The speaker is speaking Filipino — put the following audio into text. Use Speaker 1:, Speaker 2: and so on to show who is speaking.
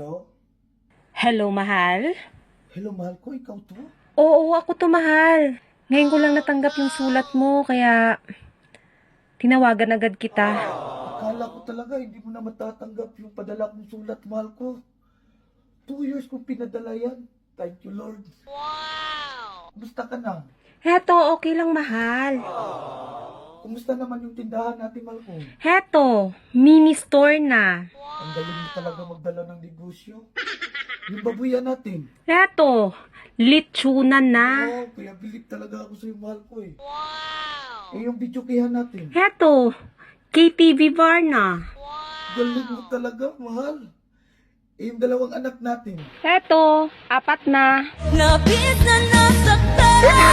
Speaker 1: Hello?
Speaker 2: Hello, mahal?
Speaker 1: Hello, mahal ko. Ikaw to?
Speaker 2: Oo, ako to, mahal. Ngayon ko lang natanggap yung sulat mo, kaya tinawagan agad kita.
Speaker 1: Akala ko talaga hindi mo na matatanggap yung padala kong sulat, mahal ko. 2 years kong pinadala yan. Thank you, Lord. Wow! Kumusta ka na?
Speaker 2: Heto, okay lang, mahal.
Speaker 1: Kumusta naman yung tindahan natin, mahal ko?
Speaker 2: Heto, mini store na.
Speaker 1: Ang galing mo talaga magdala ng negosyo. Yung babuyan natin.
Speaker 2: Heto, litsunan na.
Speaker 1: Oo, kaya bilib talaga ako sa'yo, mahal ko eh. Wow! Eh, yung videokihan natin.
Speaker 2: Heto, KTV bar na.
Speaker 1: Galing mo talaga, mahal. Eh, yung 2 anak natin.
Speaker 2: Heto, 4 na.
Speaker 3: Labis na nasaktan ako.